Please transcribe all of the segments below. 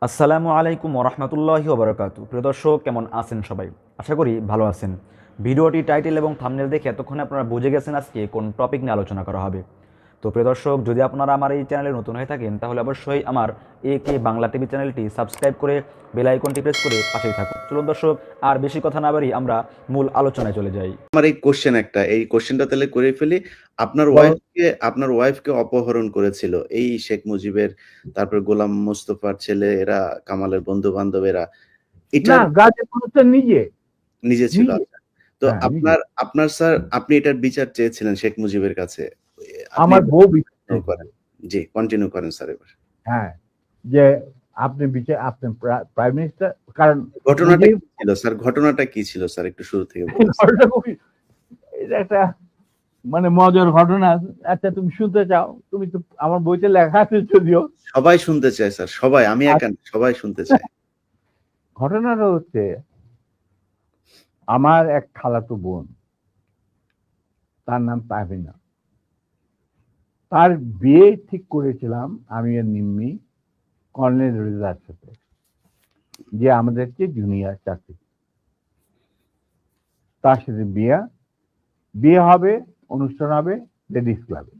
আসসালামু আলাইকুম ওরহমতুল্লাহি ওবরাকাতু। প্রিয় দর্শক, কেমন আছেন সবাই? আশা করি ভালো আছেন। ভিডিওটি টাইটেল এবং থাম্বনেল দেখে এতক্ষণে আপনারা বুঝে গেছেন আজকে কোন টপিক নিয়ে আলোচনা করা হবে। তো প্রিয় দর্শক, যদি আপনারা আমার এই চ্যানেলে নতুন হয়ে থাকেন তাহলে অবশ্যই আমার কে বাংলা টিভি চ্যানেলটি সাবস্ক্রাইব করে বেল আইকনটি প্রেস করে পাশেই থাকুন। চলুন দর্শক, আর বেশি কথা না বাড়ি আমরা মূল আলোচনায় চলে যাই। আমার এই কোশ্চেনটা তাহলে করে ফেলি। বলো। আপনার ওয়াইফকে অপহরণ করেছিল এই শেখ মুজিবের, তারপর গোলাম মোস্তফার ছেলে, এরা কামালের বন্ধু বান্ধব, এরা না, এটার গাজীপুর তো নিজে নিজে ছিল। নিজে আচ্ছা, তো হ্যাঁ, নিজে। আপনার স্যার, আপনি এটার বিচার চেয়েছিলেন শেখ মুজিবের কাছে। আপনি আমার বউ কন্টিনিউ বিচার। করেন। জি, কন্টিনিউ করেন স্যার এবার। হ্যাঁ, যে আপনি প্রাইম মিনিস্টার, কারণ ঘটনাটা মুজিব কি ছিল স্যার? ঘটনাটা কি ছিল স্যার? একটু শুরু থেকে বলুন। ঘটনা এটা একটা মানে মজার ঘটনা। আচ্ছা, তুমি শুনতে চাও? তুমি তো আমার বইতে লেখা আছে যদিও। সবাই শুনতে চায় স্যার, সবাই, আমি আর একা না, সবাই শুনতে চায়। ঘটনাটা হচ্ছে, আমার এক খালাতো বোন, তার নাম তাহমিনা। তার বিয়ে ঠিক করেছিলাম আমি আর নিম্মি কর্নেল রেজার সাথে, যে আমাদেরকে জুনিয়র চাকরি। তার সাথে বিয়ে হবে, অনুষ্ঠান হবে লেডিস ক্লাবে।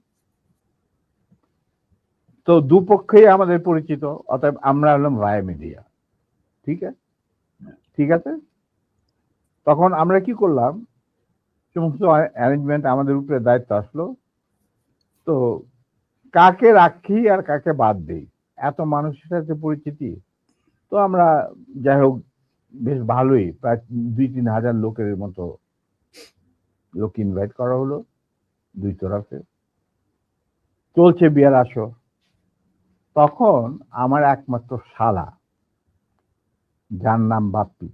তো দুপক্ষেই আমাদের পরিচিত, অতএব আমরা হলাম ভায়া মিডিয়া। ঠিক আছে, ঠিক আছে। তখন আমরা কি করলাম, সমস্ত অ্যারেঞ্জমেন্ট আমাদের উপরে দায়িত্ব আসলো। তো কাকে রাখি আর কাকে বাদ দেই, এত মানুষের সাথে পরিচিতি। তো আমরা, যাই হোক, বেশ ভালোই, প্রায় 2-3 হাজার লোকের মতো লোক ইনভাইট করা হলো দুই তরফে। চলছে বিয়ের আসর। তখন আমার একমাত্র শালা, যার নাম বাপ্পি,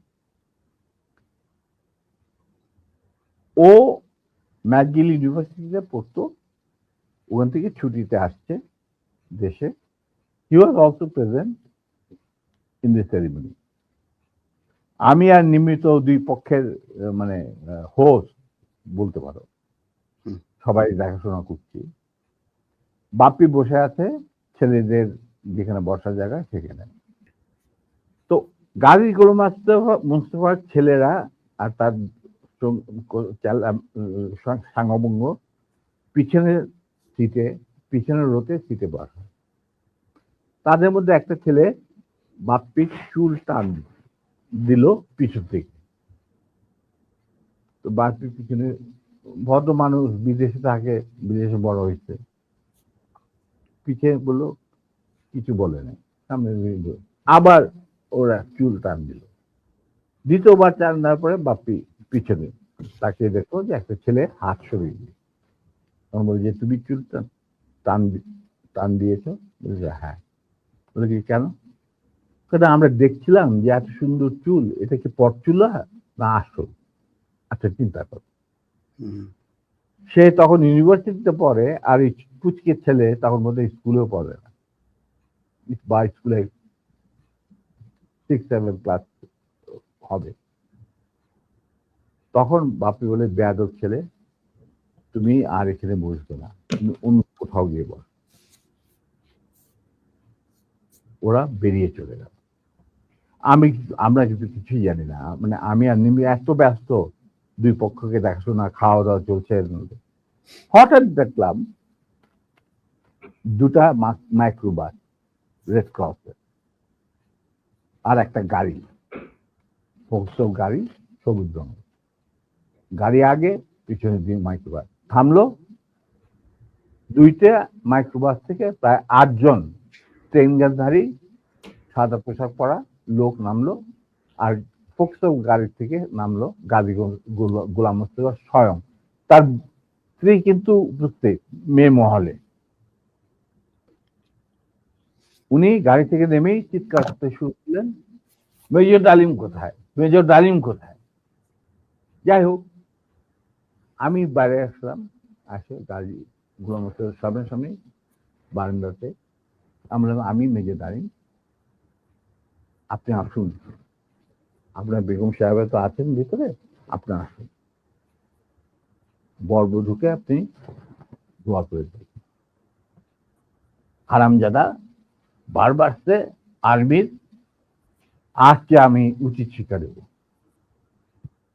ও ম্যাকগিল ইউনিভার্সিটিতে পড়তো, ওখান থেকে ছুটিতে আসছে দেশে। He was also present in this ceremony. আমি আর নিমিত দুই পক্ষের মানে হোস্ট বলতে পারো, হুম। সবাই দেখাশোনা করছি। বাপ্পি বসে আছে ছেলেদের যেখানে বসার জায়গা সেখানে। তো গাজী গোলাম মোস্তফার ছেলেরা আর তার সাঙ্গবঙ্গ পিছনের সিটে, পিছনের রোতে সিটে বসা। তাদের মধ্যে একটা ছেলে বাপ্পির চুল টান দিল পিছন থেকে। তো বাপ্পির পিছনে, ভদ্র মানুষ, বিদেশে থাকে, বিদেশে বড় হয়েছে, পিছিয়ে বললো, কিছু বলে নাই, সামনে আবার ওরা চুল টান দিল। দ্বিতীয়বার টান দেওয়ার পরে বাপ্পি পিছনে তাকে দেখো যে একটা ছেলে হাত সরিয়ে দিল। তখন বলে যে, তুমি চুল টান টান দিয়েছ? বলছে হ্যাঁ। বলে কি, কেন? কারণ আমরা দেখছিলাম যে এত সুন্দর চুল, এটা কি পরচুলা না আসল? আচ্ছা, চিন্তা করো। হুম। সে তখন ইউনিভার্সিটিতে পড়ে, আর এই পুচকে ছেলে তখন বোধহয় স্কুলেও পড়ে না, বা স্কুলে 6-7 ক্লাস হবে। তখন বাপি বলে, বেয়াদব ছেলে, তুমি আর এখানে বসবে না, তুমি অন্য কোথাও গিয়ে বস। ওরা বেরিয়ে চলে গেল। আমরা কিন্তু কিছুই জানি না, মানে আমি আর নিমি এত ব্যস্ত, দুই পক্ষকে দেখাশোনা, খাওয়া দাওয়া চলছে এর মধ্যে। হঠাৎ দেখলাম দুটা মাইক্রোবাস, রেড ক্রসের, আর একটা গাড়ি, ফোকসো গাড়ি, সবুজ রঙের গাড়ি, আগে পিছনে দিয়ে মাইক্রোবাস থামলো। দুইটা মাইক্রোবাস থেকে প্রায় 8 জন ট্রেনগারধারী সাদা পোশাক পরা লোক নামলো, আর ফোকসো গাড়ি থেকে নামলো গাজী গোলাম মোস্তফা স্বয়ং। তার স্ত্রী কিন্তু উপস্থিত মেয়ে মহলে। উনি গাড়ি থেকে নেমেই চিৎকার করতে শুরু করলেন, মেজর ডালিম কোথায়, মেজর ডালিম কোথায়? যাই হোক, আমি বাইরে আসলাম, আসে গাড়ি গোলাম মোস্তফার সামনে বারান্দাতে। আমি মেজর ডালিম, আপনি আসুন, আপনার বেগম সাহেবা তো আছেন ভিতরে, আপনি আসুন, বরবধূকে আপনি দোয়া করে দেন। হারামজাদা বারবার সে আর্মির আজকে আমি উচিত শিক্ষা দেব।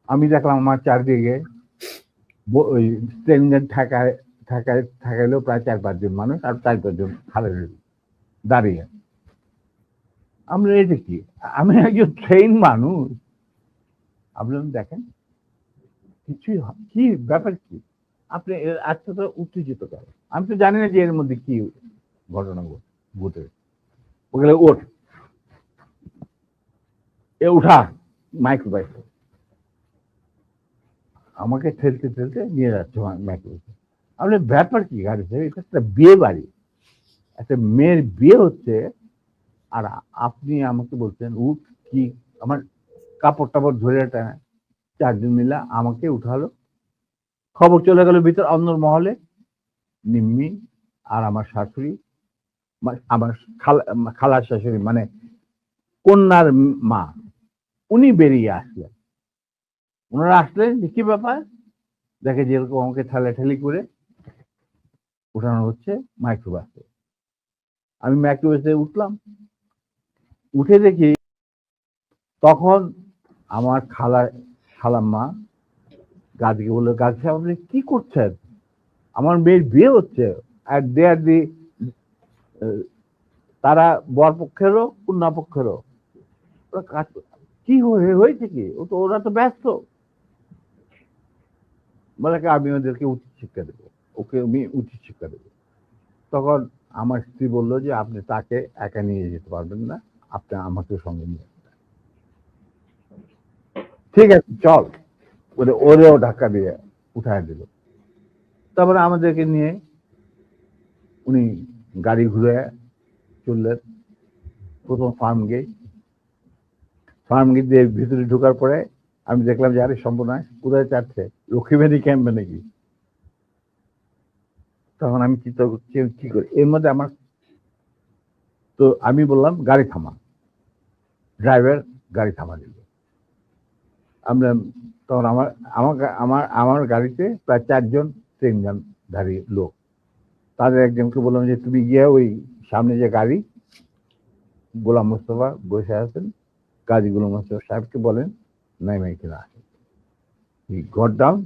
আমি দেখলাম আমার চারদিকে ওই স্ট্রেঞ্জার থাকাইলেও প্রায় 4-5 জন মানুষ আর 4-5 জন খালে দাঁড়িয়ে। আমরা এটা কি, আমি একজন ট্রেন মানুষ, আপনি দেখেন কিছুই কি ব্যাপার কি, আপনি আজকে তো উত্তেজিত করেন। আমি তো জানি না যে এর মধ্যে কি ঘটনা ঘটে। ওগুলো ওঠ, এ উঠা, মাইক্রোবাইস আমাকে ঠেলতে ঠেলতে নিয়ে যাচ্ছে মাইক্রোবাইস। আপনার ব্যাপার কি গাড়িতে? এটা একটা বিয়ে বাড়ি, একটা মেয়ের বিয়ে হচ্ছে, আর আপনি আমাকে বলছেন উঠ কি? আমার কাপড় টাপড় ধরে টানে 4 জন মিলে আমাকে উঠালো। খবর চলে গেল ভিতর অন্দর মহলে। নিম্মি আর আমার শাশুড়ি, আমার খালার শাশুড়ি মানে কন্যার মা, উনি বেরিয়ে আসলেন। ওনারা আসলেন যে কি ব্যাপার, দেখে যেরকম আমাকে ঠেলাঠেলি করে উঠানো হচ্ছে মাইক্রোবাসে। আমি মাইক্রোবাসে উঠলাম, উঠে দেখি তখন আমার খালাম্মা গাছকে বললো, গাছ সাহেব আপনি কি করছেন? আমার মেয়ের বিয়ে হচ্ছে, আর দে আর দি তারা বর পক্ষেরও কন্যা পক্ষেরও। কি হয়েছে কি? ওরা তো ব্যস্ত। বলে আমি ওদেরকে উচিত শিক্ষা দেবো, ওকে আমি উচিত শিক্ষা দেবো। তখন আমার স্ত্রী বললো যে আপনি তাকে একা নিয়ে যেতে পারবেন না, আপনি আমাকে সঙ্গে নিয়ে আসবেন। ঠিক আছে চল বলে ওরেও ধাক্কা দিয়ে উঠায় দিল। তারপরে আমাদেরকে নিয়ে উনি গাড়ি ঘুরে চললেন প্রথম ফার্ম গেট দিয়ে ভিতরে ঢোকার পরে আমি দেখলাম যে আরে সম্পূর্ণ কোথায় চাচ্ছে, লক্ষ্মীবাড়ি ক্যাম্পে নাকি। তখন আমি চিন্তা করছি কি করি এর মধ্যে আমার, তো আমি বললাম গাড়ি থামা, ড্রাইভার গাড়ি থামা দিল। আমরা তখন আমার গাড়িতে প্রায় 4 জন ট্রেনধারী লোক, তাদের একজনকে বললাম যে তুমি গিয়ে ওই সামনে যে গাড়ি গোলাম মোস্তফা বসে আছেন, গাজী গোলাম মোস্তফা সাহেবকে বলেন নাই কিনা আসে। He got down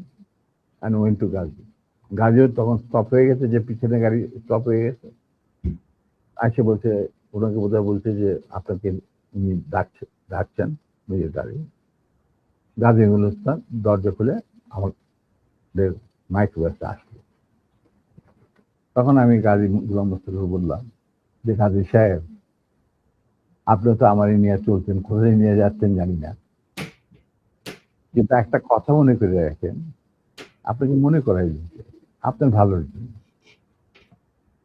and went to Gazi. গাজীও তখন স্টপ হয়ে গেছে, যে পিছনে গাড়ি স্টপ হয়ে গেছে। আসে বলছে, ওনাকে বোধহয় বলছে যে আপনাকে উনি ডাকছেন নিজের গাড়ি। গাজী গুলস্তান দরজা খুলে আমাদের মাইক্রোবাসে আসলো। তখন আমি গাজী গোলাম মোস্তফাকে বললাম যে গাজী সাহেব আপনি তো আমারই নিয়ে চলছেন, কোথায় নিয়ে যাচ্ছেন জানি না, কিন্তু একটা কথা মনে করে রাখেন, আপনাকে মনে করাই দিচ্ছে আপনার ভালোর জন্য,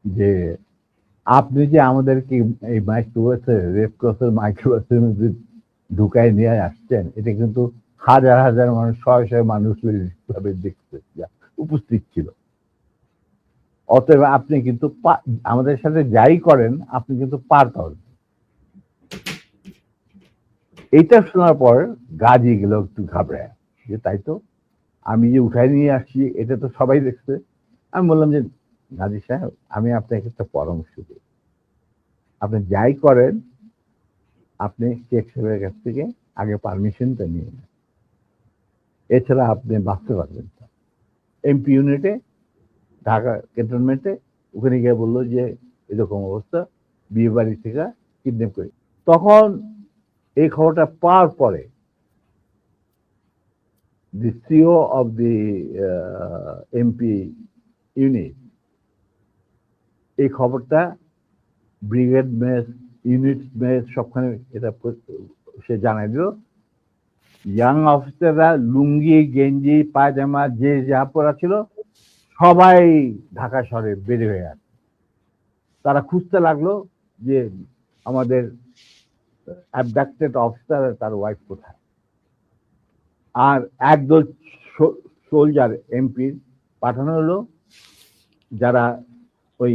যে আপনি যে আমাদেরকে এই মাইক্রোবাসে রেড ক্রসের মাইক্রোবাসের মধ্যে ঢুকায় নিয়ে আসছেন, এটা কিন্তু হাজার হাজার মানুষ, শয়ে মানুষ দেখতে উপস্থিত ছিল। অতএব আপনি কিন্তু আমাদের সাথে যাই করেন আপনি কিন্তু পার পাবেন। এইটা শোনার পর গাজী গেল একটু ঘাবড়ায়, যে তাই তো আমি যে উঠাই নিয়ে আসছি এটা তো সবাই দেখছে। আমি বললাম যে গাজী সাহেব আমি আপনাকে একটা পরামর্শ দিই, আপনি যাই করেন আপনি শেখ সাহেবের কাছ থেকে আগে পারমিশনটা নিয়ে নেন, এছাড়া আপনি বাঁচতে পারবেন না। এমপি ইউনিটে ঢাকা ক্যান্টনমেন্টে ওখানে গিয়ে বললো যে এরকম অবস্থা, বিয়ে বাড়ি থেকে কিডন্যাপ করে। তখন এই খবরটা পাওয়ার পরে the CEO of the MP unit এই খবরটা ব্রিগেড মেস, ইউনিট মেস সবখানে এটা সে জানাই দিল। ইয়াং অফিসাররা লুঙ্গি গেঞ্জি পায়জামা যে যা পরা ছিল সবাই ঢাকা শহরে বের হয়ে আসে। তারা খুঁজতে লাগলো যে আমাদের অ্যাবডাক্টেড অফিসার তার ওয়াইফ কোথায়। আর একদল সোলজার এমপির পাঠানো হলো, যারা ওই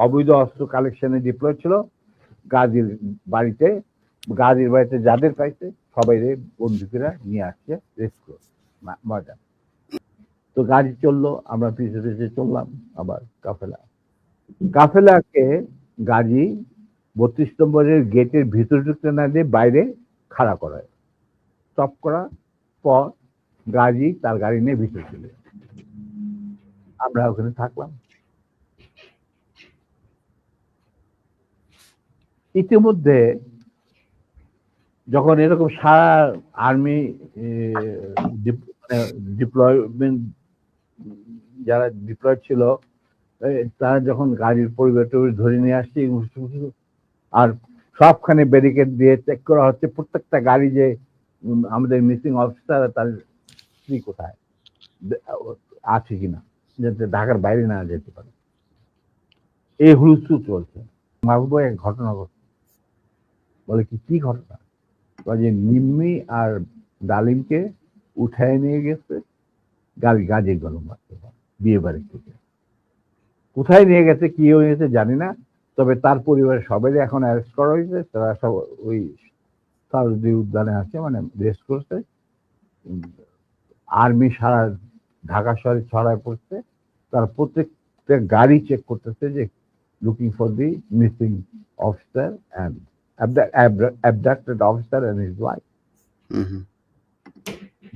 অবৈধ অস্ত্র কালেকশনে ডিপ্লয় ছিল গাজীর বাড়িতে। গাজীর বাড়িতে যাদের পাইছে সবাই বন্দুকেরা নিয়ে আসছে রেস্কিউ ময়দান। তো গাড়ি চললো, আমরা পিছু পিছু চললাম আবার কাফেলাকে গাজী 32 নম্বরের গেটের ভিতরে ঢুকতে না দিয়ে বাইরে খাড়া করায়, স্টপ করা পর গাজী তার গাড়ি নিয়ে ভিতরে চলে যায়। আমরা ওখানে থাকলাম। ইতিমধ্যে যখন এরকম সারা আর্মি ডিপ্লয়মেন্ট যারা ডিপ্লয়েড ছিল তারা যখন গাড়ির পরিবার ধরে নিয়ে আসছে আর সবখানে ব্যারিকেড দিয়ে চেক করা হচ্ছে প্রত্যেকটা গাড়ি যে আমাদের মিসিং অফিসার তার স্ত্রী কোথায় আছে কিনা, যাতে ঢাকার বাইরে না যেতে পারে। এই হুলস্থুল চলছে। মাহবুব এক ঘটনা ঘটছে, বলে কি ঘটনা? যে নিম্মি আর ডালিমকে উঠায় নিয়ে গেছে গাজীর গরম বিয়ে বাড়ি থেকে। কোথায় নিয়ে গেছে কি হয়েছে জানি না, তবে তার পরিবারের সবাই এখন অ্যারেস্ট করা হয়েছে। তারা সব ওই সাউদি উদ্যানে আছে, মানে রেস্ট করছে। আর্মি সারা ঢাকা শহরে ছড়ায় পড়ছে। তার প্রত্যেকটা গাড়ি চেক করতেছে যে looking for the missing officer and abducted officer and his wife.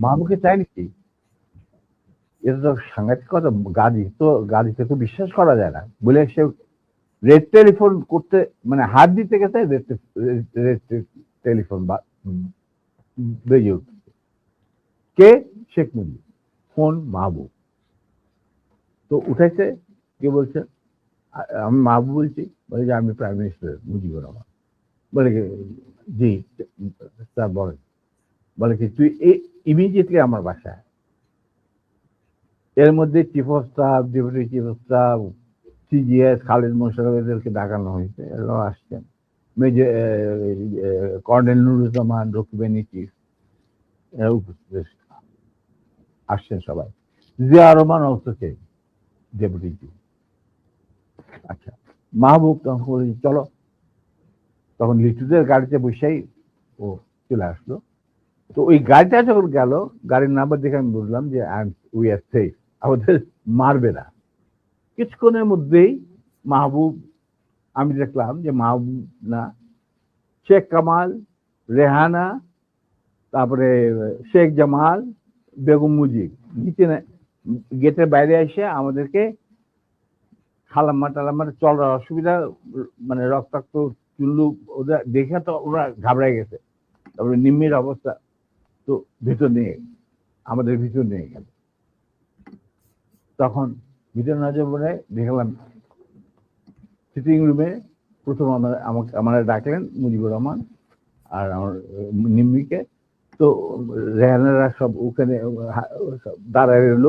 মাহবুবকে চাইনি কি? এটা তো সাংঘাতিক কথা। গাড়িতে তো বিশ্বাস করা যায় না বলে সে রেড টেলিফোন করতে, মানে হাত দিতে গেছে রেড টেলিফোন বেজে উঠছে। কে? শেখ মুজিব। ফোন মাহবুব। তো উঠেছে, কে বলছে? আমি মাহবুব বলছি। বলে যে আমি প্রাইম মিনিস্টার মুজিবুর রহমান। বলে কি? জি স্যার বলেন। বলে কি তুই ইমিডিয়েটলি আমার বাসায়। এর মধ্যে chief of staff, deputy chief of staff, CGS, Khalid Mosharraf এদেরকে ডাকানো হয়েছে। এরাও আসছেন। মেজর কর্নেল নুরুজ্জামান, রকিবানী চিফ, এরা উপস্থিত আসছেন সবাই। জিয়া রহমান অলসো কে ডেপুটি চিফ। আচ্ছা, মাহবুব তখন বলে চলো। তখন লিটুদের গাড়িতে বসেই ও চলে আসলো। তো ওই গাড়িটা যখন গেল, গাড়ির নাম্বার দেখে আমি বুঝলাম যে উই আর সেফ, আমাদের মারবে না। কিছুক্ষণের মধ্যেই মাহবুব, আমি দেখলাম যে মাহবুব না, শেখ কামাল, রেহানা, তারপরে শেখ জামাল, বেগম মুজিব নিচে গেটের বাইরে এসে আমাদেরকে খালাম্মা টালাম্মা চলার অসুবিধা, মানে রক্তাক্ত চুল্লু ওদের দেখে তো ওরা ঘাবড়ে গেছে। তারপরে নিম্মির অবস্থা তো ভিতর নিয়ে আমাদের ভিতর নিয়ে গেল। তখন ভিতর নজর পড়ে দেখলাম সিটিং রুমে প্রথম আমাদের ডাকলেন মুজিবুর রহমান আর আমার নিম্মিকে। তো রেহানারা সব ওখানে দাঁড়ায় রইল,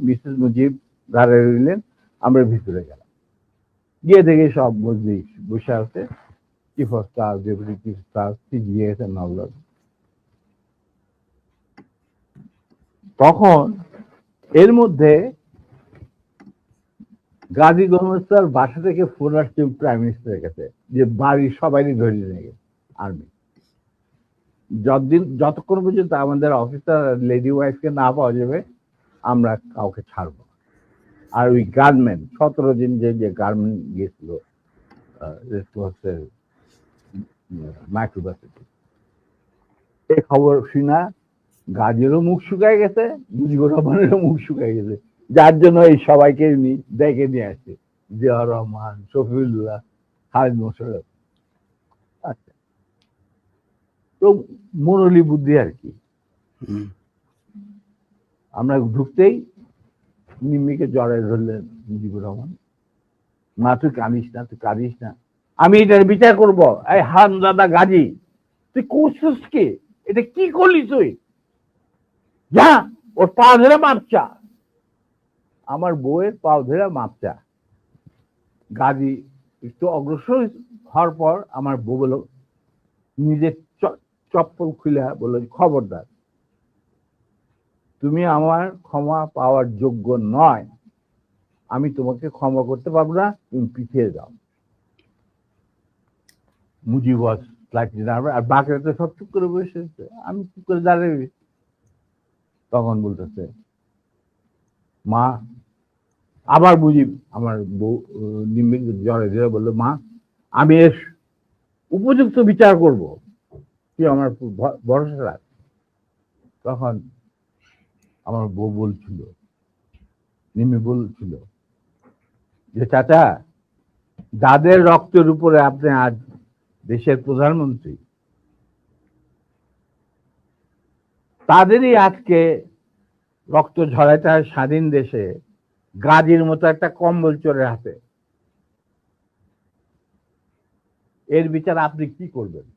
মিসেস মুজিব দাঁড়ায় রইলেন। আমরা ভিতরে গেলাম, গিয়ে দেখে সব মসজিদ বসে আছে, chief of staff, deputy chief staff, CGS and all. তখন এর মধ্যে গাজী গহমস্তার বাসা থেকে ফোন আসছে প্রাইম মিনিস্টারের কাছে যে বাড়ির সবাই ধরে নিয়ে গেছে আর্মি। যতক্ষণ পর্যন্ত আমাদের অফিসার লেডি ওয়াইফকে না পাওয়া যাবে আমরা কাউকে ছাড়বো না। আর ওই গার্মেন্ট 17 দিন যে গার্মেন্ট গেছিল মাইক্রোবাসিটি, এই খবর শুনা গাজীরও মুখ শুকায় গেছে, মুজিবুর রহমানেরও মুখ শুকায় গেছে। যার জন্য এই সবাইকে ডেকে নিয়ে আসছে, জিয়া রহমান, শফিউল্লাহ, খালিদ মোশাররফ। আচ্ছা, তো মুরলী বুদ্ধি আর কি। আমরা ঢুকতেই নিম্মিকে জড়ায় ধরলেন মুজিবুর রহমান। মা তুই কাঁদিস না, তুই কাঁদিস না, আমি এটার বিচার করবো। এই হারামজাদা গাজী, তুই করছিস কি? এটা কি করলি তুই? যা ওর পা ধরে মাপ চা। আমার বউয়ের পা ধরে মাপ চা। গাজী একটু অগ্রসর হওয়ার পর আমার বউ বলল, নিজের চপ্পল খুলে বলল, খবরদার, তুমি আমার ক্ষমা পাওয়ার যোগ্য নয়, আমি তোমাকে ক্ষমা করতে পারবো না, তুমি পিছিয়ে যাও। মুজিব আর বাকিরা তো সব চুপ করে বসে, আমি চুপ করে দাঁড়িয়ে। তখন বলতেছে মা, আবার মুজিব আমার বউ নিম্মিকে জড়ে ধরে বললো, মা আমি এর উপযুক্ত বিচার করব, তুই আমার উপর ভরসা রাখ। তখন আমার বউ বলছিল, নিমি বলছিল যে চাচা, যাদের রক্তের উপরে আপনি আজ দেশের প্রধানমন্ত্রী, তাদেরই আজকে রক্ত ঝরাইতে হয় স্বাধীন দেশে গাজীর মতো একটা কম্বল চোরের হাতে। এর বিচার আপনি কি করবেন?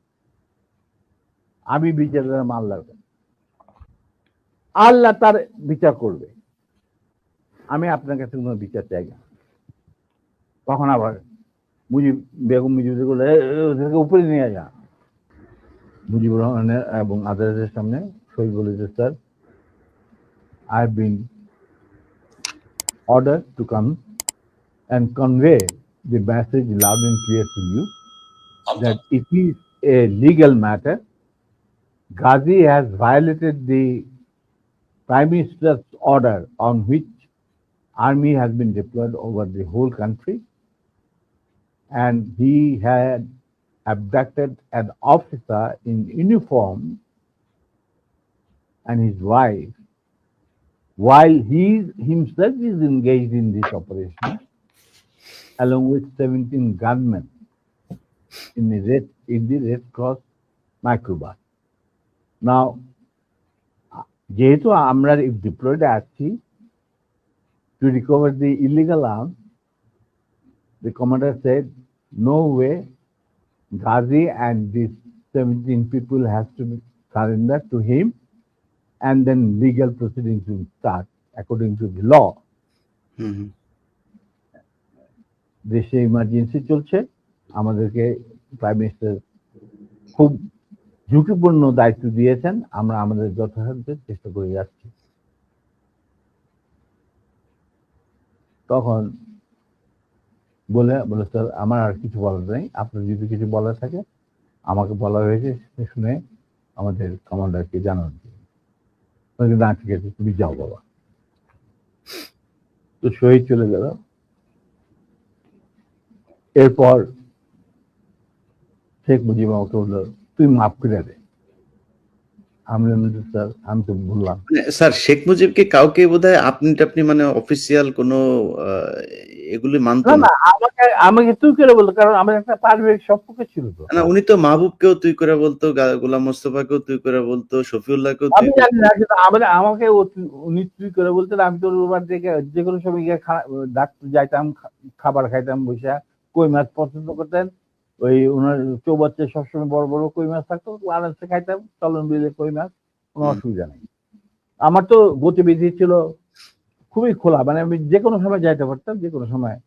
আমি বিচারের মাল্লার, আল্লাহ তার বিচার করবে, আমি আপনার কাছে কোনো বিচার চাই না। তখন আবার বেগম মুজিবুর বলে, ওদেরকে উপরে নিয়ে যা। মুজিবুর রহমানের এবং আদালতের সামনে সই বলেছে, sir, I have been ordered to come and convey the message loud and clear to you that it is a legal matter. Ghazi has violated the Prime Minister's order on which army has been deployed over the whole country, and he had abducted an officer in uniform and his wife while he himself is engaged in this operation along with 17 gunmen in the Red Cross microbus. Now, যেহেতু আমরা diploid আছি to recover the illegal arms, the commander said, no way, Ghazi and these 17 people has to be surrendered to him, and then legal proceedings will start according to the law. দেশে emergency চলছে, আমাদেরকে prime minister খুব ঝুঁকিপূর্ণ দায়িত্ব দিয়েছেন, আমরা আমাদের যথাসাধ্য চেষ্টা করে যাচ্ছি। তখন বলে স্যার, আমার আর কিছু বলার নেই, আপনার যদি কিছু বলার থাকে আমাকে বলা হয়েছে শুনে আমাদের কমান্ডারকে জানান। না, ঠিক আছে, তুমি যাও বাবা। তো শহীদ চলে গেল। এরপর শেখ মুজিব আমাকে বললো, তুই মাফ করে দে। আমি স্যার, আমি তো বললাম। স্যার, শেখ মুজিবকে কাউকে বোধহয় আপনি মানে অফিসিয়াল কোনো এগুলি মানতো না, আমাকে তুই করে বলতো, কারণ আমার একটা পারিবারিক সম্পর্ক ছিল তো। না, উনি তো মাহবুবকেও তুই করে বলতো, গোলাম মোস্তফাকেও তুই করে বলতো, শফিউল্লাহকেও তুই। আমি জানি না, কিন্তু আমাকে উনি তুই করে বলতেন। আমি তো রোববার থেকে যে কোনো সময় গিয়ে ডাক্তার যাইতাম, খাবার খাইতাম বসে। কই মাছ পছন্দ করতেন, ওই ওনার চৌবাচ্চা সবসময় বড় বড় কই মাছ থাকতো, আরামসে খাইতাম, চলন বিলে কই মাছ, কোনো অসুবিধা নেই। আমার তো গতিবিধি ছিল খুবই খোলা, মানে আমি যে কোনো সময় যাইতে পারতাম, যে কোনো সময়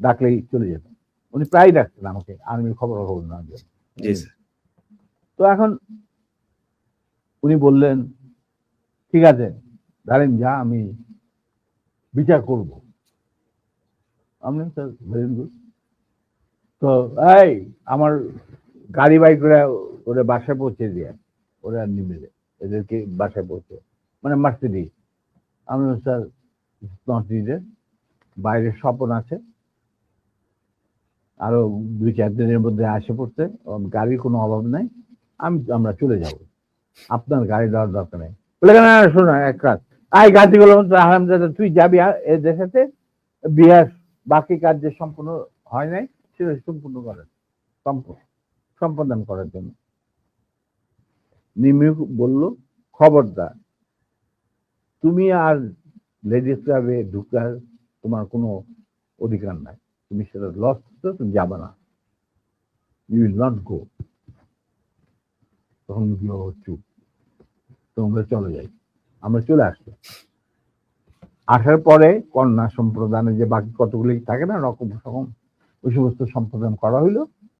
ডাকলেই চলে যেতাম। উনি প্রায় ডাকতেন আমাকে আর্মির খবর না। তো এখন উনি বললেন, ঠিক আছে দাঁড়েন, যা, আমি বিচার করব। আমি স্যার, ভেরি গুড। তো এই আমার গাড়ি বাইক করে ওরা বাসায় পৌঁছে দিয়ে, ওরা নিবে এদেরকে বাসায় পৌঁছে, মানে মার্সিডিজ। আমি স্যার, নট নিডেড, বাইরে স্বপন আছে, আরো 2-4 দিনের মধ্যে আসে পড়তে, গাড়ির কোনো অভাব নাই, আমরা চলে যাব, আপনার গাড়ি দেওয়ার দরকার নেই। বলে, না শোনো, এক কাজ, আয় গাড়িগুলো আরামদাদা, তুই যাবি এদের সাথে বিহার, বাকি কাজ যে সম্পূর্ণ হয় নাই সেটা সম্পূর্ণ করার সম্পাদন করার জন্য। নিমি বলল, খবরদার, তুমি আর লেডিস ক্লাবে ঢুকার তোমার কোনো অধিকার নাই, তুমি সেটা লস করছো, তুমি যাবে না, ইউ উইল নট গো। তখন চুপ, তোমরা চলে যাই। আমরা চলে আসলো। আসার পরে কন্যা সম্প্রদানে যে বাকি কতগুলি থাকে না রকম ওই সমস্ত সম্প্রদান করা হইলো।